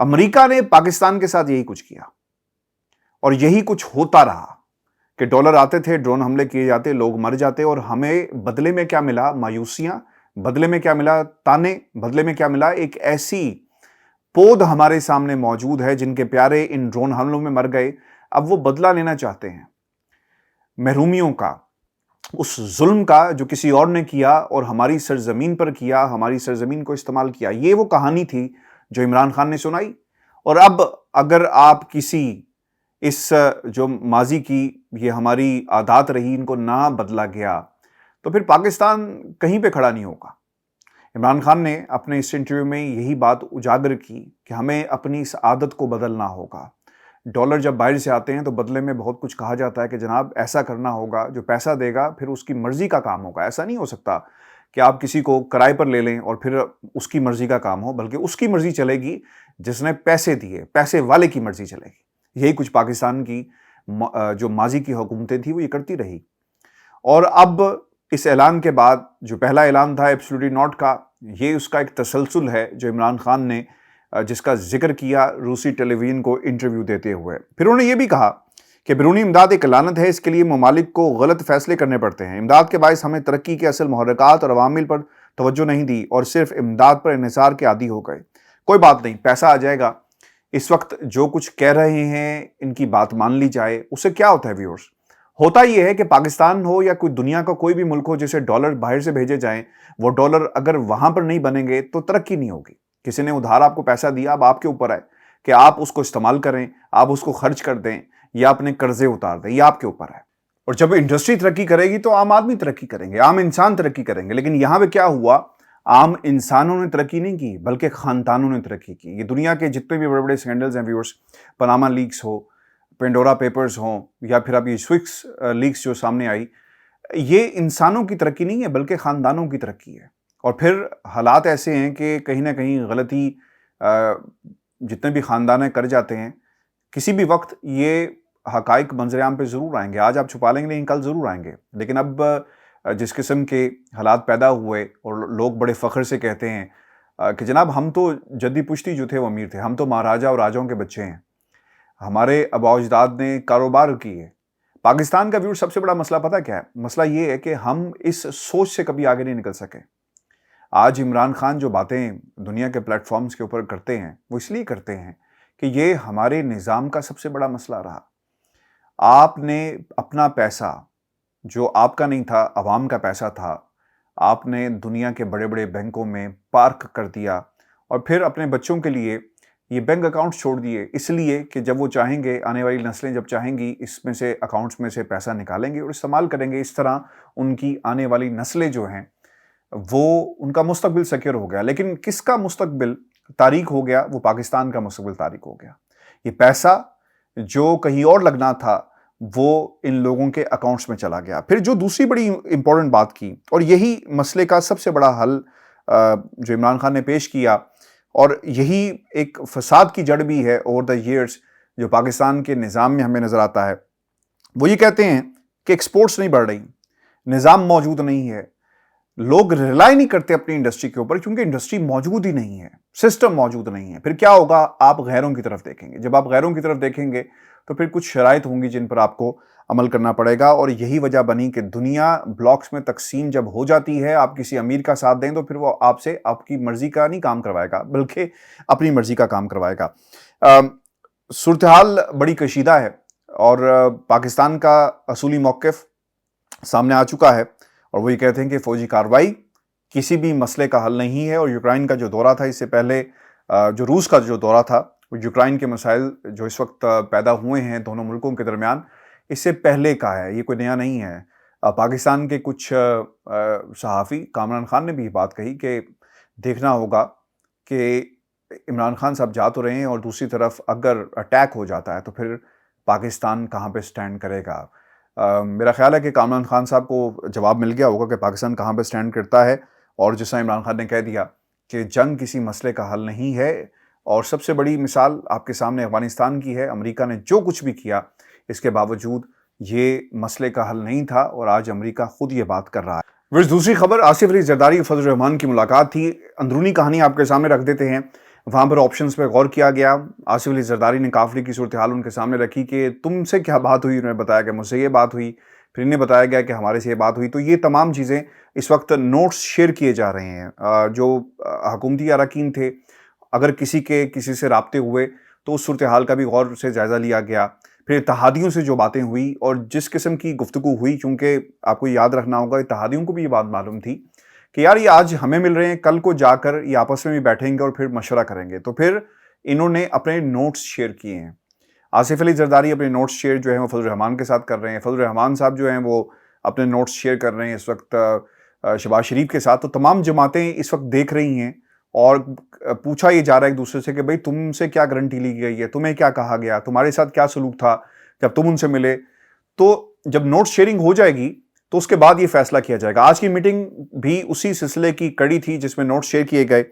امریکہ نے پاکستان کے ساتھ یہی کچھ کیا اور یہی کچھ ہوتا رہا کہ ڈالر آتے تھے، ڈرون حملے کیے جاتے، لوگ مر جاتے، اور ہمیں بدلے میں کیا ملا؟ مایوسیاں، بدلے میں کیا ملا؟ تانے، بدلے میں کیا ملا؟ ایک ایسی پود ہمارے سامنے موجود ہے جن کے پیارے ان ڈرون حملوں میں مر گئے، اب وہ بدلہ لینا چاہتے ہیں محرومیوں کا، اس ظلم کا جو کسی اور نے کیا اور ہماری سرزمین پر کیا، ہماری سرزمین کو استعمال کیا۔ یہ وہ کہانی تھی جو عمران خان نے سنائی، اور اب اگر آپ کسی اس جو ماضی کی یہ ہماری عادات رہی ان کو نہ بدلا گیا تو پھر پاکستان کہیں پہ کھڑا نہیں ہوگا۔ عمران خان نے اپنے اس انٹرویو میں یہی بات اجاگر کی کہ ہمیں اپنی اس عادت کو بدلنا ہوگا۔ ڈالر جب باہر سے آتے ہیں تو بدلے میں بہت کچھ کہا جاتا ہے کہ جناب ایسا کرنا ہوگا، جو پیسہ دے گا پھر اس کی مرضی کا کام ہوگا۔ ایسا نہیں ہو سکتا کہ آپ کسی کو کرائے پر لے لیں اور پھر اس کی مرضی کا کام ہو، بلکہ اس کی مرضی چلے گی جس نے پیسے دیے، پیسے والے کی مرضی چلے گی۔ یہی کچھ پاکستان کی جو ماضی کی حکومتیں تھیں وہ یہ کرتی رہی، اور اب اس اعلان کے بعد جو پہلا اعلان تھا ایبسلیوٹلی ناٹ کا، یہ اس کا ایک تسلسل ہے جو عمران خان نے جس کا ذکر کیا روسی ٹیلی ویژن کو انٹرویو دیتے ہوئے۔ پھر انہوں نے یہ بھی کہا کہ بیرونی امداد ایک لعنت ہے، اس کے لیے ممالک کو غلط فیصلے کرنے پڑتے ہیں۔ امداد کے باعث ہمیں ترقی کے اصل محرکات اور عوامل پر توجہ نہیں دی اور صرف امداد پر انحصار کے عادی ہو گئے۔ کوئی بات نہیں، پیسہ آ جائے گا۔ اس وقت جو کچھ کہہ رہے ہیں ان کی بات مان لی جائے، اس سے کیا ہوتا ہے ویورز؟ ہوتا یہ ہے کہ پاکستان ہو یا کوئی دنیا کا کوئی بھی ملک ہو جسے ڈالر باہر سے بھیجے جائیں، وہ ڈالر اگر وہاں پر نہیں بنیں گے تو ترقی نہیں ہوگی۔ کسی نے ادھار آپ کو پیسہ دیا، اب آپ کے اوپر ہے کہ آپ اس کو استعمال کریں، آپ اس کو خرچ کر دیں یا اپنے قرضے اتار دیں، یہ آپ کے اوپر ہے۔ اور جب انڈسٹری ترقی کرے گی تو عام آدمی ترقی کریں گے، عام انسان ترقی کریں گے۔ لیکن یہاں پہ کیا ہوا؟ عام انسانوں نے ترقی نہیں کی بلکہ خاندانوں نے ترقی کی۔ یہ دنیا کے جتنے بھی بڑے بڑے سکینڈلز ہیں ویورز، پاناما لیکس ہو، پینڈورا پیپرز ہوں، یا پھر اب یہ سوکس لیکس جو سامنے آئی، یہ انسانوں کی ترقی نہیں ہے بلکہ خاندانوں کی ترقی ہے۔ اور پھر حالات ایسے ہیں کہ کہیں نہ کہیں غلطی جتنے بھی خاندان کر جاتے ہیں، کسی بھی وقت یہ حقائق منظر عام پہ ضرور آئیں گے۔ آج آپ چھپا لیں گے لیکن کل ضرور آئیں گے۔ لیکن اب جس قسم کے حالات پیدا ہوئے اور لوگ بڑے فخر سے کہتے ہیں کہ جناب ہم تو جدی پشتی جو تھے وہ امیر تھے، ہم تو مہاراجہ اور راجاؤں کے بچے ہیں، ہمارے آباء و اجداد نے کاروبار کیے۔ پاکستان کا ویور سب سے بڑا مسئلہ پتہ کیا ہے؟ مسئلہ یہ ہے کہ ہم اس سوچ سے کبھی آگے نہیں نکل سکے۔ آج عمران خان جو باتیں دنیا کے پلیٹ فارمز کے اوپر کرتے ہیں وہ اس لیے کرتے ہیں کہ یہ ہمارے نظام کا سب سے بڑا مسئلہ رہا۔ آپ نے اپنا پیسہ جو آپ کا نہیں تھا، عوام کا پیسہ تھا، آپ نے دنیا کے بڑے بڑے بینکوں میں پارک کر دیا اور پھر اپنے بچوں کے لیے یہ بینک اکاؤنٹس چھوڑ دیے، اس لیے کہ جب وہ چاہیں گے، آنے والی نسلیں جب چاہیں گی، اس میں سے اکاؤنٹس میں سے پیسہ نکالیں گے اور استعمال کریں گے۔ اس طرح ان کی آنے والی نسلیں جو ہیں وہ ان کا مستقبل سیکیور ہو گیا۔ لیکن کس کا مستقبل تاریک ہو گیا؟ وہ پاکستان کا مستقبل تاریک ہو گیا۔ یہ پیسہ جو کہیں اور لگنا تھا وہ ان لوگوں کے اکاؤنٹس میں چلا گیا۔ پھر جو دوسری بڑی امپورٹنٹ بات کی، اور یہی مسئلے کا سب سے بڑا حل جو عمران خان نے پیش کیا، اور یہی ایک فساد کی جڑ بھی ہے اوور دا ایئرز جو پاکستان کے نظام میں ہمیں نظر آتا ہے، وہ یہ کہتے ہیں کہ ایکسپورٹس نہیں بڑھ رہی، نظام موجود نہیں ہے، لوگ ریلائی نہیں کرتے اپنی انڈسٹری کے اوپر کیونکہ انڈسٹری موجود ہی نہیں ہے، سسٹم موجود نہیں ہے۔ پھر کیا ہوگا؟ آپ غیروں کی طرف دیکھیں گے۔ جب آپ غیروں کی طرف دیکھیں گے تو پھر کچھ شرائط ہوں گی جن پر آپ کو عمل کرنا پڑے گا، اور یہی وجہ بنی کہ دنیا بلاکس میں تقسیم جب ہو جاتی ہے، آپ کسی امیر کا ساتھ دیں تو پھر وہ آپ سے آپ کی مرضی کا نہیں کام کروائے گا بلکہ اپنی مرضی کا کام کروائے گا۔ صورتحال بڑی کشیدہ ہے اور پاکستان کا اصولی موقف سامنے آ چکا ہے، اور وہ یہ کہتے ہیں کہ فوجی کارروائی کسی بھی مسئلے کا حل نہیں ہے۔ اور یوکرائن کا جو دورہ تھا، اس سے پہلے جو روس کا جو دورہ تھا، وہ یوکرائن کے مسائل جو اس وقت پیدا ہوئے ہیں دونوں ملکوں کے درمیان، اس سے پہلے کا ہے، یہ کوئی نیا نہیں ہے۔ پاکستان کے کچھ صحافی، کامران خان نے بھی یہ بات کہی کہ دیکھنا ہوگا کہ عمران خان صاحب جا تو رہے ہیں، اور دوسری طرف اگر اٹیک ہو جاتا ہے تو پھر پاکستان کہاں پہ سٹینڈ کرے گا۔ میرا خیال ہے کہ کامران خان صاحب کو جواب مل گیا ہوگا کہ پاکستان کہاں پہ سٹینڈ کرتا ہے، اور جس طرح عمران خان نے کہہ دیا کہ جنگ کسی مسئلے کا حل نہیں ہے، اور سب سے بڑی مثال آپ کے سامنے افغانستان کی ہے۔ امریکہ نے جو کچھ بھی کیا، اس کے باوجود یہ مسئلے کا حل نہیں تھا، اور آج امریکہ خود یہ بات کر رہا ہے۔ دوسری خبر، آصف علی زرداری اور فضل الرحمان کی ملاقات تھی۔ اندرونی کہانی آپ کے سامنے رکھ دیتے ہیں۔ وہاں پر آپشنز پہ غور کیا گیا. آصف علی زرداری نے کافلی کی صورتحال ان کے سامنے رکھی کہ تم سے کیا بات ہوئی. انہوں نے بتایا کہ مجھ سے یہ بات ہوئی. پھر انہیں بتایا گیا کہ ہمارے سے یہ بات ہوئی. تو یہ تمام چیزیں اس وقت نوٹس شیئر کیے جا رہے ہیں. جو حکومتی اراکین تھے, اگر کسی سے رابطے ہوئے تو اس صورتحال کا بھی غور سے جائزہ لیا گیا. پھر اتحادیوں سے جو باتیں ہوئی اور جس قسم کی گفتگو ہوئی, کیونکہ آپ کو یاد رکھنا ہوگا اتحادیوں کو بھی یہ بات معلوم تھی کہ یار یہ آج ہمیں مل رہے ہیں, کل کو جا کر یہ آپس میں بھی بیٹھیں گے اور پھر مشورہ کریں گے. تو پھر انہوں نے اپنے نوٹس شیئر کیے ہیں. آصف علی زرداری اپنے نوٹس شیئر جو ہیں وہ فضل الرحمان کے ساتھ کر رہے ہیں. فضل الرحمان صاحب جو ہیں وہ اپنے نوٹس شیئر کر رہے ہیں اس وقت شہباز شریف کے ساتھ. تو تمام جماعتیں اس وقت دیکھ رہی ہیں اور پوچھا یہ جا رہا ہے ایک دوسرے سے کہ بھئی تم سے کیا گارنٹی لی گئی ہے, تمہیں کیا کہا گیا, تمہارے ساتھ کیا سلوک تھا جب تم ان سے ملے. تو جب نوٹ شیئرنگ ہو جائے گی تو اس کے بعد یہ فیصلہ کیا جائے گا. آج کی میٹنگ بھی اسی سلسلے کی کڑی تھی جس میں نوٹ شیئر کیے گئے,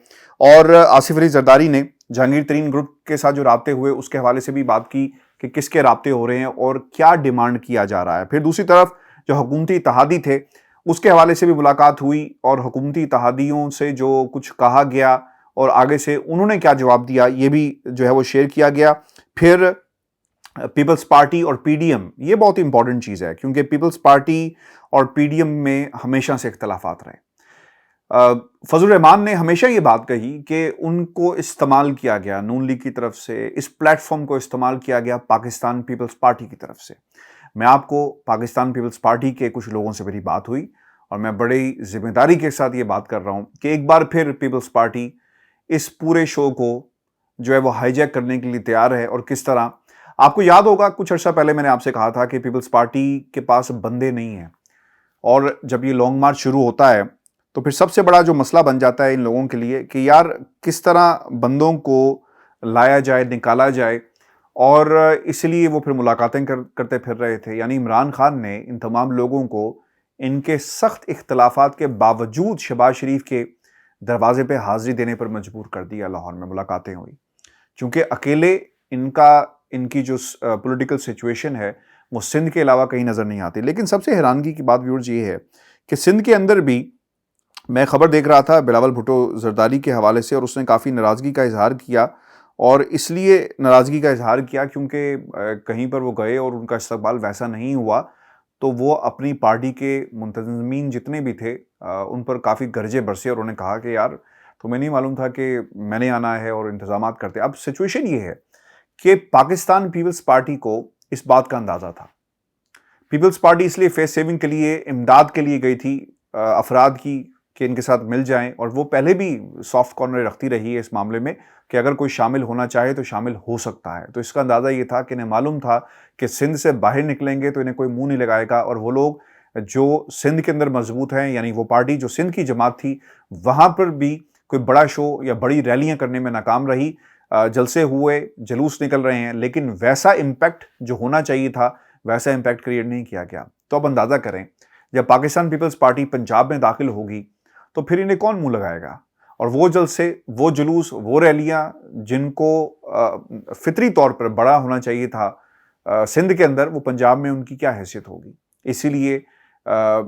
اور آصف علی زرداری نے جہانگیر ترین گروپ کے ساتھ جو رابطے ہوئے اس کے حوالے سے بھی بات کی کہ کس کے رابطے ہو رہے ہیں اور کیا ڈیمانڈ کیا جا رہا ہے. پھر دوسری طرف جو حکومتی اتحادی تھے اس کے حوالے سے بھی ملاقات ہوئی اور حکومتی اتحادیوں سے جو کچھ کہا گیا اور آگے سے انہوں نے کیا جواب دیا یہ بھی جو ہے وہ شیئر کیا گیا. پھر پیپلز پارٹی اور پی ڈی ایم, یہ بہت امپورٹنٹ چیز ہے کیونکہ پیپلز پارٹی اور پی ڈی ایم میں ہمیشہ سے اختلافات رہے. فضل الرحمان نے ہمیشہ یہ بات کہی کہ ان کو استعمال کیا گیا, نون لیگ کی طرف سے اس پلیٹ فارم کو استعمال کیا گیا پاکستان پیپلز پارٹی کی طرف سے. میں آپ کو پاکستان پیپلز پارٹی کے کچھ لوگوں سے میری بات ہوئی اور میں بڑی ذمہ داری کے ساتھ یہ بات کر رہا ہوں کہ ایک بار پھر پیپلز پارٹی اس پورے شو کو جو ہے وہ ہائی جیک کرنے کے لیے تیار ہے. اور کس طرح, آپ کو یاد ہوگا کچھ عرصہ پہلے میں نے آپ سے کہا تھا کہ پیپلز پارٹی کے پاس بندے نہیں ہیں, اور جب یہ لانگ مارچ شروع ہوتا ہے تو پھر سب سے بڑا جو مسئلہ بن جاتا ہے ان لوگوں کے لیے کہ یار کس طرح بندوں کو لایا جائے, نکالا جائے. اور اس لیے وہ پھر ملاقاتیں کرتے پھر رہے تھے. یعنی عمران خان نے ان تمام لوگوں کو ان کے سخت اختلافات کے باوجود شہباز شریف کے دروازے پہ حاضری دینے پر مجبور کر دیا. لاہور میں ملاقاتیں ہوئی چونکہ اکیلے ان کی جو پولیٹیکل سچویشن ہے وہ سندھ کے علاوہ کہیں نظر نہیں آتی. لیکن سب سے حیرانگی کی بات ویورز یہ ہے کہ سندھ کے اندر بھی میں خبر دیکھ رہا تھا بلاول بھٹو زرداری کے حوالے سے, اور اس نے کافی ناراضگی کا اظہار کیا. اور اس لیے ناراضگی کا اظہار کیا کیونکہ کہیں پر وہ گئے اور ان کا استقبال ویسا نہیں ہوا, تو وہ اپنی پارٹی کے منتظمین جتنے بھی تھے ان پر کافی گرجے برسے اور انہوں نے کہا کہ یار تمہیں نہیں معلوم تھا کہ میں نے آنا ہے اور انتظامات کرتے. اب سچویشن یہ ہے کہ پاکستان پیپلز پارٹی کو اس بات کا اندازہ تھا. پیپلز پارٹی اس لیے فیس سیونگ کے لیے, امداد کے لیے گئی تھی افراد کی کہ ان کے ساتھ مل جائیں, اور وہ پہلے بھی سافٹ کارنر رکھتی رہی ہے اس معاملے میں کہ اگر کوئی شامل ہونا چاہے تو شامل ہو سکتا ہے. تو اس کا اندازہ یہ تھا کہ انہیں معلوم تھا کہ سندھ سے باہر نکلیں گے تو انہیں کوئی منہ نہیں لگائے گا, اور وہ لوگ جو سندھ کے اندر مضبوط ہیں, یعنی وہ پارٹی جو سندھ کی جماعت تھی, وہاں پر بھی کوئی بڑا شو یا بڑی ریلیاں کرنے میں ناکام رہی. جلسے ہوئے, جلوس نکل رہے ہیں, لیکن ویسا امپیکٹ جو ہونا چاہیے تھا ویسا امپیکٹ کریٹ نہیں کیا گیا. تو اب اندازہ کریں جب پاکستان پیپلز پارٹی پنجاب میں داخل ہوگی تو پھر انہیں کون منہ لگائے گا, اور وہ جلسے, وہ جلوس, وہ ریلیاں جن کو فطری طور پر بڑا ہونا چاہیے تھا سندھ کے اندر, وہ پنجاب میں ان کی کیا حیثیت ہوگی. اسی لیے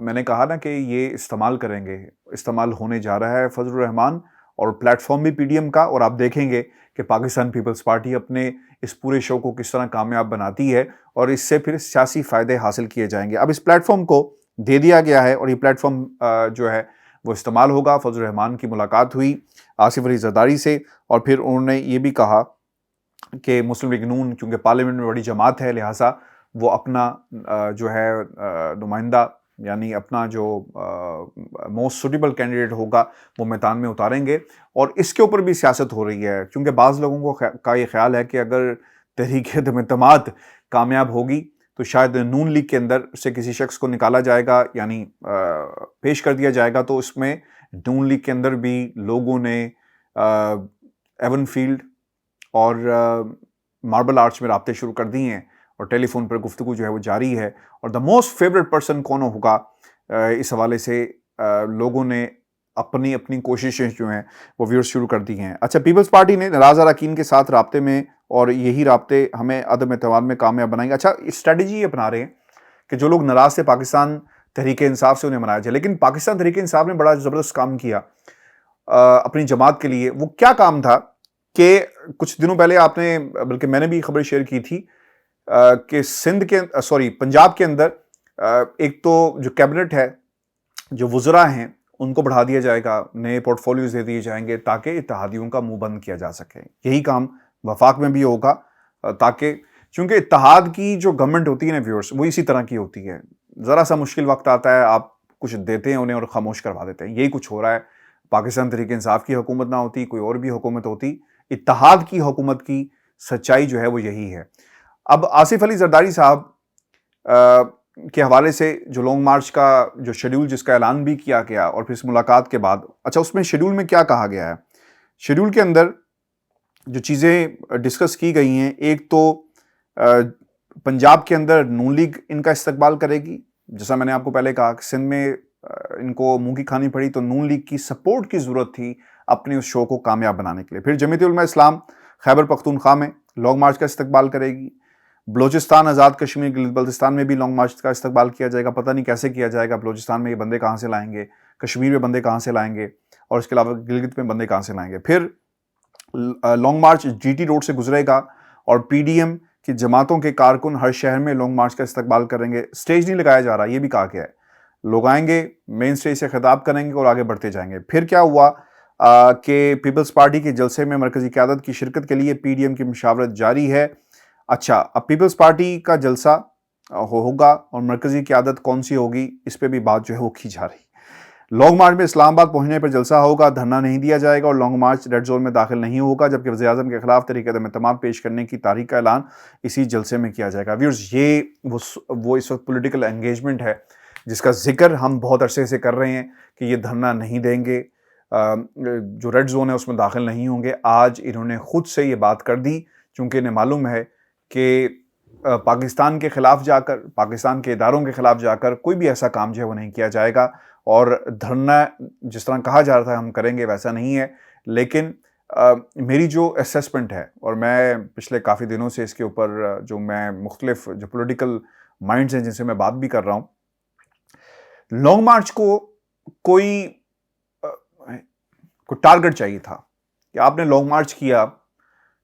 میں نے کہا نا کہ یہ استعمال کریں گے, استعمال ہونے جا رہا ہے فضل الرحمان اور پلیٹ فارم بھی پی ڈی ایم کا, اور آپ دیکھیں گے کہ پاکستان پیپلز پارٹی اپنے اس پورے شو کو کس طرح کامیاب بناتی ہے اور اس سے پھر سیاسی فائدے حاصل کیے جائیں گے. اب اس پلیٹ فارم کو دے دیا گیا ہے اور یہ پلیٹ فارم جو ہے وہ استعمال ہوگا. فضل الرحمان کی ملاقات ہوئی آصف علی زرداری سے, اور پھر انہوں نے یہ بھی کہا کہ مسلم لیگ نون چونکہ پارلیمنٹ میں بڑی جماعت ہے لہٰذا وہ اپنا جو ہے نمائندہ, یعنی اپنا جو موسٹ سوٹیبل کینڈیڈیٹ ہوگا وہ میدان میں اتاریں گے. اور اس کے اوپر بھی سیاست ہو رہی ہے کیونکہ بعض لوگوں کا یہ خیال ہے کہ اگر تحریک عدم اعتماد کامیاب ہوگی تو شاید نون لیگ کے اندر سے کسی شخص کو نکالا جائے گا, یعنی پیش کر دیا جائے گا. تو اس میں نون لیگ کے اندر بھی لوگوں نے ایون فیلڈ اور ماربل آرچ میں رابطے شروع کر دی ہیں اور ٹیلی فون پر گفتگو جو ہے وہ جاری ہے. اور دا موسٹ فیوریٹ پرسن کون ہوگا, اس حوالے سے لوگوں نے اپنی اپنی کوششیں جو ہیں وہ ویئر شروع کر دی ہیں. اچھا, پیپلز پارٹی نے ناراض اراکین کے ساتھ رابطے میں, اور یہی رابطے ہمیں عدم اعتماد میں کامیاب بنائیں گے. اچھا, اسٹریٹجی یہ اپنا رہے ہیں کہ جو لوگ ناراض تھے پاکستان تحریک انصاف سے انہیں منایا جائے, لیکن پاکستان تحریک انصاف نے بڑا زبردست کام کیا اپنی جماعت کے لیے. وہ کیا کام تھا کہ کچھ دنوں پہلے آپ نے، بلکہ میں نے بھی خبر شیئر کی تھی کہ پنجاب کے اندر ایک تو جو کیبنٹ ہے، جو وزراء ہیں، ان کو بڑھا دیا جائے گا، نئے پورٹ فولیوز دے دیے جائیں گے تاکہ اتحادیوں کا منہ بند کیا جا سکے. یہی کام وفاق میں بھی ہوگا تاکہ، چونکہ اتحاد کی جو گورنمنٹ ہوتی ہے نا ویورز، وہ اسی طرح کی ہوتی ہے. ذرا سا مشکل وقت آتا ہے، آپ کچھ دیتے ہیں انہیں اور خاموش کروا دیتے ہیں. یہی کچھ ہو رہا ہے. پاکستان تحریک انصاف کی حکومت نہ ہوتی، کوئی اور بھی حکومت ہوتی، اتحاد کی حکومت کی سچائی جو ہے وہ یہی ہے. اب آصف علی زرداری صاحب کے حوالے سے جو لانگ مارچ کا جو شیڈیول، جس کا اعلان بھی کیا گیا، اور پھر اس ملاقات کے بعد، اچھا اس میں شیڈیول میں کیا کہا گیا ہے؟ شیڈیول کے اندر جو چیزیں ڈسکس کی گئی ہیں، ایک تو پنجاب کے اندر نون لیگ ان کا استقبال کرے گی. جیسا میں نے آپ کو پہلے کہا کہ سندھ میں ان کو منہ کی کھانی پڑی تو نون لیگ کی سپورٹ کی ضرورت تھی اپنے اس شو کو کامیاب بنانے کے لیے. پھر جمعیت علماء اسلام خیبر پختونخوا میں لانگ مارچ کا استقبال کرے گی. بلوچستان، آزاد کشمیر، گلگت بلتستان میں بھی لانگ مارچ کا استقبال کیا جائے گا. پتہ نہیں کیسے کیا جائے گا. بلوچستان میں یہ بندے کہاں سے لائیں گے، کشمیر میں بندے کہاں سے لائیں گے، اور اس کے علاوہ گلگت میں بندے کہاں سے لائیں گے. پھر long march G T road سے گزرے گا، اور پی ڈی ایم کی جماعتوں کے کارکن ہر شہر میں لانگ مارچ کا استقبال کریں گے. اسٹیج نہیں لگایا جا رہا، یہ بھی کہا گیا ہے. لوگ آئیں گے، مین اسٹیج سے خطاب کریں گے اور آگے بڑھتے جائیں گے. پھر کیا ہوا کہ پیپلز پارٹی کے جلسے میں مرکزی قیادت کی شرکت کے لیے پی ڈی ایم کی مشاورت جاری ہے. اچھا، اب پیپلز پارٹی کا جلسہ ہوگا اور مرکزی قیادت کون سی ہوگی، اس پہ بھی بات جو ہے وہ کی جا رہی. لانگ مارچ میں اسلام آباد پہنچنے پر جلسہ ہوگا، دھرنا نہیں دیا جائے گا اور لانگ مارچ ریڈ زون میں داخل نہیں ہوگا، جبکہ وزیر اعظم کے خلاف تحریک عدم اعتماد پیش کرنے کی تاریخ کا اعلان اسی جلسے میں کیا جائے گا. ویورز، یہ وہ اس وقت پولیٹیکل انگیجمنٹ ہے جس کا ذکر ہم بہت عرصے سے کر رہے ہیں کہ یہ دھرنا نہیں دیں گے، جو ریڈ زون ہے اس میں داخل نہیں ہوں گے. آج انہوں نے خود سے یہ بات کر دی، چونکہ انہیں معلوم ہے کہ پاکستان کے خلاف جا کر، پاکستان کے اداروں کے خلاف جا کر کوئی بھی ایسا کام جو ہے وہ نہیں کیا جائے گا. اور دھرنا جس طرح کہا جا رہا تھا ہم کریں گے، ویسا نہیں ہے. لیکن میری جو اسیسمنٹ ہے، اور میں پچھلے کافی دنوں سے اس کے اوپر جو میں مختلف جو پولیٹیکل مائنڈز ہیں جن سے میں بات بھی کر رہا ہوں، لانگ مارچ کو کوئی ٹارگٹ چاہیے تھا کہ آپ نے لانگ مارچ کیا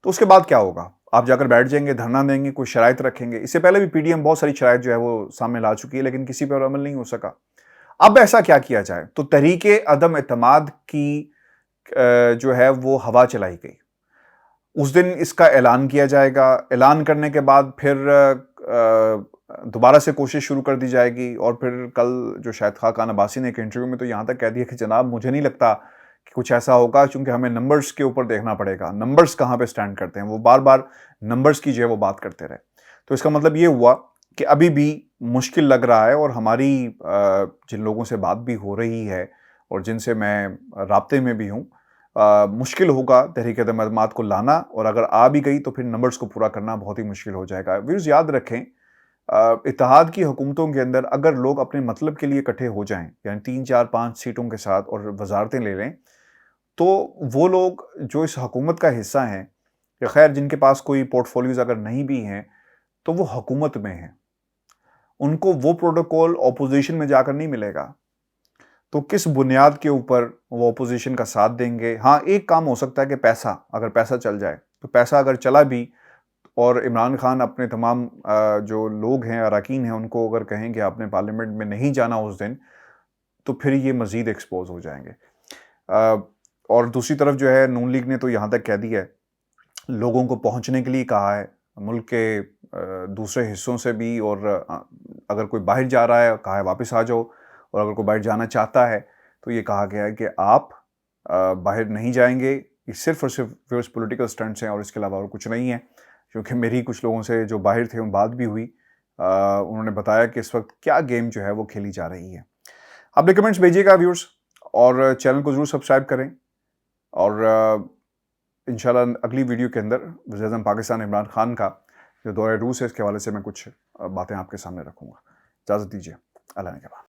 تو اس کے بعد کیا ہوگا. آپ جا کر بیٹھ جائیں گے، دھرنا دیں گے، کوئی شرائط رکھیں گے. اس سے پہلے بھی پی ڈی ایم بہت ساری شرائط جو ہے وہ سامنے لا چکی ہے، لیکن کسی پر عمل نہیں ہو سکا. اب ایسا کیا کیا جائے؟ تو تحریک عدم اعتماد کی جو ہے وہ ہوا چلائی گئی. اس دن اس کا اعلان کیا جائے گا. اعلان کرنے کے بعد پھر دوبارہ سے کوشش شروع کر دی جائے گی. اور پھر کل جو شاہد خاقان عباسی نے ایک انٹرویو میں تو یہاں تک کہہ دیا کہ جناب مجھے نہیں لگتا کہ کچھ ایسا ہوگا، چونکہ ہمیں نمبرز کے اوپر دیکھنا پڑے گا. نمبرز کہاں پہ سٹینڈ کرتے ہیں، وہ بار بار نمبرز کی جو ہے وہ بات کرتے رہے. تو اس کا مطلب یہ ہوا کہ ابھی بھی مشکل لگ رہا ہے. اور ہماری جن لوگوں سے بات بھی ہو رہی ہے اور جن سے میں رابطے میں بھی ہوں، مشکل ہوگا تحریک عدم اعتماد کو لانا. اور اگر آ بھی گئی تو پھر نمبرز کو پورا کرنا بہت ہی مشکل ہو جائے گا. ویورز، یاد رکھیں، اتحاد کی حکومتوں کے اندر اگر لوگ اپنے مطلب کے لیے اکٹھے ہو جائیں، یعنی 3 4 5 سیٹوں کے ساتھ اور وزارتیں لے لیں، تو وہ لوگ جو اس حکومت کا حصہ ہیں، یا خیر جن کے پاس کوئی پورٹ فولیوز اگر نہیں بھی ہیں تو وہ حکومت میں ہیں، ان کو وہ پروٹوکول اپوزیشن میں جا کر نہیں ملے گا. تو کس بنیاد کے اوپر وہ اپوزیشن کا ساتھ دیں گے؟ ہاں، ایک کام ہو سکتا ہے کہ اگر پیسہ چل جائے، تو پیسہ اگر چلا بھی اور عمران خان اپنے تمام جو لوگ ہیں، اراکین ہیں، ان کو اگر کہیں کہ آپ نے پارلیمنٹ میں نہیں جانا اس دن، تو پھر یہ مزید ایکسپوز ہو جائیں گے. اور دوسری طرف جو ہے نون لیگ نے تو یہاں تک کہہ دیا ہے، لوگوں کو پہنچنے کے لیے کہا ہے ملک کے دوسرے حصوں سے بھی. اور اگر کوئی باہر جا رہا ہے کہا ہے واپس آ جاؤ، اور اگر کوئی باہر جانا چاہتا ہے تو یہ کہا گیا ہے کہ آپ باہر نہیں جائیں گے. یہ صرف اور صرف پولیٹیکل سٹنٹس ہیں اور اس کے علاوہ اور کچھ نہیں ہے. کیونکہ میری کچھ لوگوں سے جو باہر تھے ان بات بھی ہوئی، انہوں نے بتایا کہ اس وقت کیا گیم جو ہے وہ کھیلی جا رہی ہے. آپ نے کمنٹس بھیجیے گا ویورز، اور چینل کو ضرور سبسکرائب کریں. اور انشاءاللہ اگلی ویڈیو کے اندر وزیر اعظم پاکستان عمران خان کا جو دورہ روس ہے اس کے حوالے سے میں کچھ باتیں آپ کے سامنے رکھوں گا. اجازت دیجیے. اللہ نے کے بعد.